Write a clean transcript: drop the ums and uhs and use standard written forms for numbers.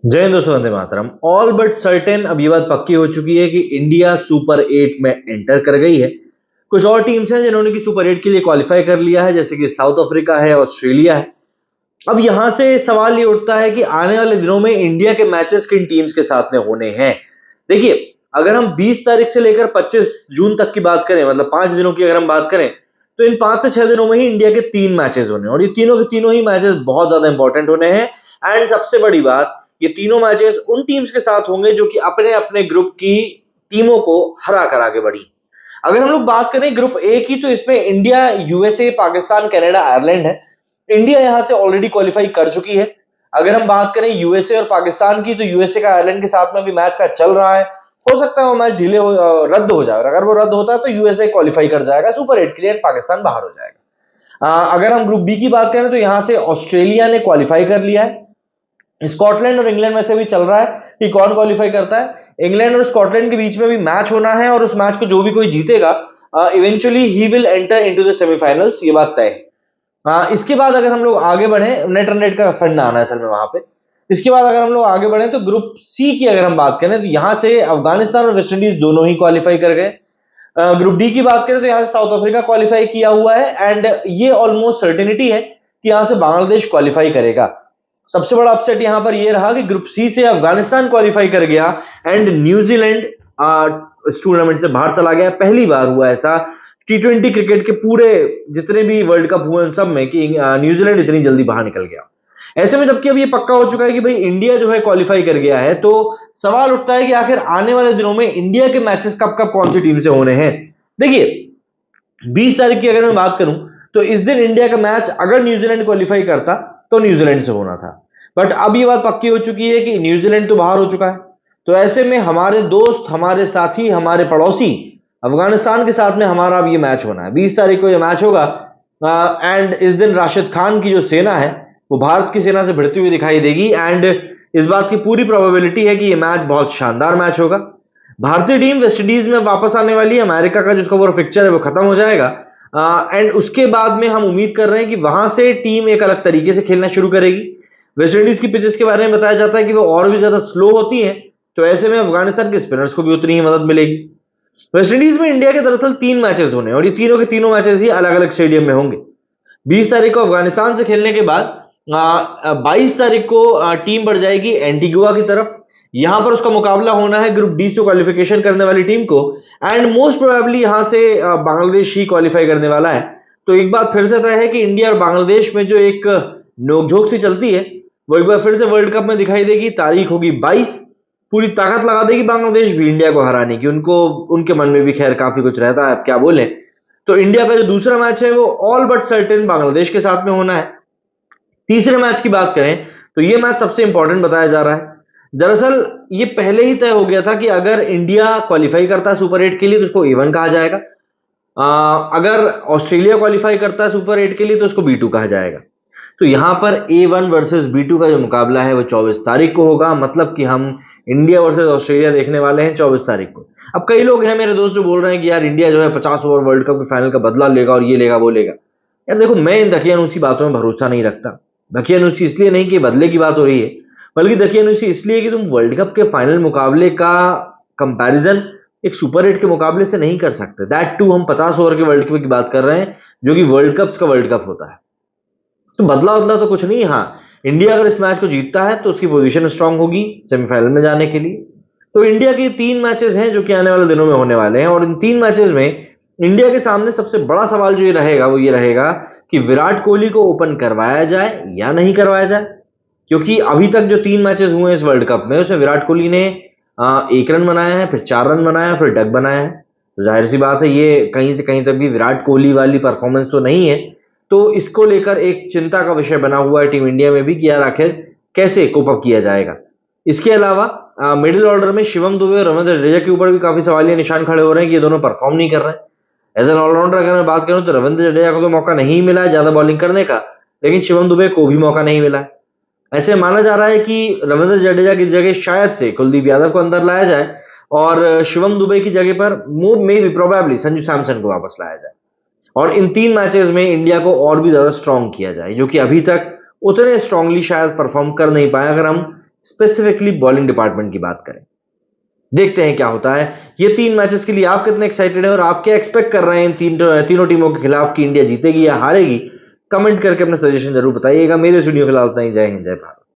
जय हिंद दोस्तों, Vande Mataram. All but certain अब ये बात पक्की हो चुकी है कि इंडिया सुपर 8 में एंटर कर गई है। कुछ और टीम्स हैं जिन्होंने कि सुपर 8 के लिए क्वालिफाई कर लिया है, जैसे कि साउथ अफ्रीका है, ऑस्ट्रेलिया है। अब यहां से सवाल ये उठता है कि आने वाले दिनों में इंडिया के मैचेस किन टीम्स के साथ में होने हैं। देखिए, अगर हम 20 तारीख से लेकर 25 जून तक की बात करें, मतलब 5 दिनों की अगर हम बात करें, तो इन 5 से 6 दिनों में ही इंडिया के 3 मैचेस होने हैं और ये तीनों के तीनों ही मैचेस बहुत ज्यादा इंपॉर्टेंट होने हैं। एंड सबसे बड़ी बात, ये तीनों मैचेस उन टीम्स के साथ होंगे जो कि अपने अपने ग्रुप की टीमों को हरा कर आगे बढ़ी। अगर हम लोग बात करें ग्रुप ए की, तो इसमें India, USA, Pakistan, Canada, Ireland है। इंडिया यहां से ऑलरेडी क्वालिफाई कर चुकी है। अगर हम बात करें यूएसए और पाकिस्तान की, तो यूएसए का आयरलैंड के साथ में भी मैच का चल रहा है। हो सकता है वो मैच रद्द हो जाए, और अगर वो रद्द होता है तो यूएसए क्वालिफाई कर जाएगा सुपर 8 के लिए, पाकिस्तान बाहर हो जाएगा। अगर हम ग्रुप बी की बात करें, तो यहां से ऑस्ट्रेलिया ने क्वालिफाई कर लिया है। स्कॉटलैंड और इंग्लैंड में से भी चल रहा है कि कौन क्वालिफाई करता है। इंग्लैंड और स्कॉटलैंड के बीच में भी मैच होना है और उस मैच को जो भी कोई जीतेगा, eventually he will enter into the semifinals, ये बात तय है। इसके बाद अगर हम लोग आगे बढ़े, नेट रन रेट का फंड आना है असल में वहां पे। इसके बाद अगर हम लोग आगे बढ़े, तो ग्रुप सी की अगर हम बात करें, तो यहां से अफगानिस्तान और वेस्ट इंडीज दोनों ही क्वालिफाई कर गए। ग्रुप डी की बात करें, तो यहां से साउथ अफ्रीका क्वालिफाई किया हुआ है एंड ये ऑलमोस्ट सर्टेनिटी है कि यहां से बांग्लादेश क्वालिफाई करेगा। सबसे बड़ा अपसेट यहां पर यह रहा कि ग्रुप सी से अफगानिस्तान क्वालिफाई कर गया एंड न्यूजीलैंड इस टूर्नामेंट से बाहर चला गया। पहली बार हुआ ऐसा T20 क्रिकेट के पूरे जितने भी वर्ल्ड कप हुए उन सब में कि न्यूजीलैंड इतनी जल्दी बाहर निकल गया। ऐसे में जबकि अब ये पक्का हो चुका है कि भाई इंडिया जो है क्वालिफाई कर गया है, तो सवाल उठता है कि आखिर आने वाले दिनों में इंडिया के मैचेस कब कब कौन सी टीम से होने हैं। देखिए, 20 तारीख की अगर मैं बात करूं, तो इस दिन इंडिया का मैच अगर न्यूजीलैंड क्वालिफाई करता तो न्यूजीलैंड से होना था। बट अब ये बात पक्की हो चुकी है कि न्यूजीलैंड तो बाहर हो चुका है। तो ऐसे में हमारे दोस्त, हमारे साथी, हमारे पड़ोसी अफगानिस्तान के साथ में हमारा अब ये मैच होना है। 20 तारीख को ये मैच होगा एंड इस दिन राशिद खान की जो सेना है वो भारत की सेना से भिड़ती हुई दिखाई देगी एंड इस बात की पूरी प्रोबेबिलिटी है कि ये मैच बहुत शानदार मैच होगा। भारतीय टीम वेस्ट इंडीज में वापस आने वाली है। अमेरिका का जिसका वो फिक्चर है वो खत्म हो जाएगा एंड उसके बाद में हम उम्मीद कर रहे हैं कि वहां से टीम एक अलग तरीके से खेलना शुरू करेगी। वेस्ट इंडीज की पिचेस के बारे में बताया जाता है कि वो और भी ज्यादा स्लो होती हैं, तो ऐसे में अफगानिस्तान के स्पिनर्स को भी उतनी ही मदद मिलेगी। वेस्ट इंडीज में इंडिया के दरअसल 3 मैचेस होने और ये तीनों के तीनों मैचेस ही अलग अलग स्टेडियम में होंगे। 20 तारीख को अफगानिस्तान से खेलने के बाद 22 तारीख को टीम बढ़ जाएगी एंटीगुआ की तरफ। यहां पर उसका मुकाबला होना है ग्रुप डी से क्वालिफिकेशन करने वाली टीम को एंड मोस्ट प्रोबेबली यहां से बांग्लादेश ही क्वालिफाई करने वाला है। तो एक बात फिर से तय है कि इंडिया और बांग्लादेश में जो एक नोकझोंक सी चलती है वो एक बार फिर से वर्ल्ड कप में दिखाई देगी। तारीख होगी 22। पूरी ताकत लगा देगी बांग्लादेश भी इंडिया को हराने की। उनको उनके मन में भी खैर काफी कुछ रहता है, अब क्या बोले। तो इंडिया का जो दूसरा मैच है वो ऑल बट सर्टेन बांग्लादेश के साथ में होना है। तीसरे मैच की बात करें तो ये मैच सबसे इंपॉर्टेंट बताया जा रहा है। दरअसल ये पहले ही तय हो गया था कि अगर इंडिया क्वालिफाई करता है सुपर 8 के लिए तो उसको A1 कहा जाएगा। अगर ऑस्ट्रेलिया क्वालिफाई करता है सुपर 8 के लिए तो उसको B2 कहा जाएगा। तो यहां पर A1 वर्सेस B2 का जो मुकाबला है वो 24 तारीख को होगा। मतलब कि हम इंडिया वर्सेस ऑस्ट्रेलिया देखने वाले हैं 24 तारीख को। अब कई लोग हैं मेरे दोस्त जो बोल रहे हैं कि यार इंडिया जो है 50 ओवर वर्ल्ड कप के फाइनल का बदला लेगा और ये लेगा वो लेगा। यार देखो, मैं इन दकियानूसी बातों में भरोसा नहीं रखता। दकियानूसी इसलिए नहीं कि बदले की बात हो रही है, बल्कि दकियानूसी इसलिए कि तुम वर्ल्ड कप के फाइनल मुकाबले का कंपैरिजन एक सुपर 8 के मुकाबले से नहीं कर सकते। दैट टू हम 50 ओवर के वर्ल्ड कप की बात कर रहे हैं जो कि वर्ल्ड कप का वर्ल्ड कप होता है। तो बदला बदला तो कुछ नहीं। हाँ, इंडिया अगर इस मैच को जीतता है तो उसकी पोजीशन स्ट्रांग होगी सेमीफाइनल में जाने के लिए। तो इंडिया के 3 मैचेस हैं जो कि आने वाले दिनों में होने वाले हैं और इन 3 मैचेस में इंडिया के सामने सबसे बड़ा सवाल जो ये रहेगा वो ये रहेगा कि विराट कोहली को ओपन करवाया जाए या नहीं करवाया जाए। क्योंकि अभी तक जो 3 मैचेस हुए हैं इस वर्ल्ड कप में उसमें विराट कोहली ने 1 रन बनाया है, फिर 4 रन बनाया, फिर डक बनाया है। तो जाहिर सी बात है ये कहीं से कहीं तक भी विराट कोहली वाली परफॉर्मेंस तो नहीं है। तो इसको लेकर एक चिंता का विषय बना हुआ है टीम इंडिया में भी कि यार आखिर कैसे कोप अप किया जाएगा। इसके अलावा मिडिल ऑर्डर में शिवम दुबे और रवींद्र जडेजा के ऊपर भी काफी सवालिया निशान खड़े हो रहे हैं कि ये दोनों परफॉर्म नहीं कर रहे हैं। एज एन ऑलराउंडर अगर मैं बात करूं तो रवींद्र जडेजा को तो मौका नहीं मिला है ज्यादा बॉलिंग करने का, लेकिन शिवम दुबे को भी मौका नहीं मिला है। ऐसे माना जा रहा है कि रवींद्र जडेजा की जगह शायद से कुलदीप यादव को अंदर लाया जाए और शिवम दुबे की जगह पर may be probably Sanju Samson को वापस लाया जाए और इन 3 मैचेस में इंडिया को और भी ज्यादा स्ट्रांग किया जाए, जो कि अभी तक उतने स्ट्रांगली शायद परफॉर्म कर नहीं पाए। अगर हम स्पेसिफिकली बॉलिंग डिपार्टमेंट की बात करें। देखते हैं क्या होता है। ये 3 मैचेस के लिए आप कितने एक्साइटेड हैं और आप क्या एक्सपेक्ट कर रहे हैं इन तीनों टीमों के खिलाफ कि इंडिया जीतेगी या हारेगी? कमेंट करके अपना सजेशन जरूर बताइएगा। मेरे इस वीडियो के लिए इतना ही। जय हिंद, जय भारत।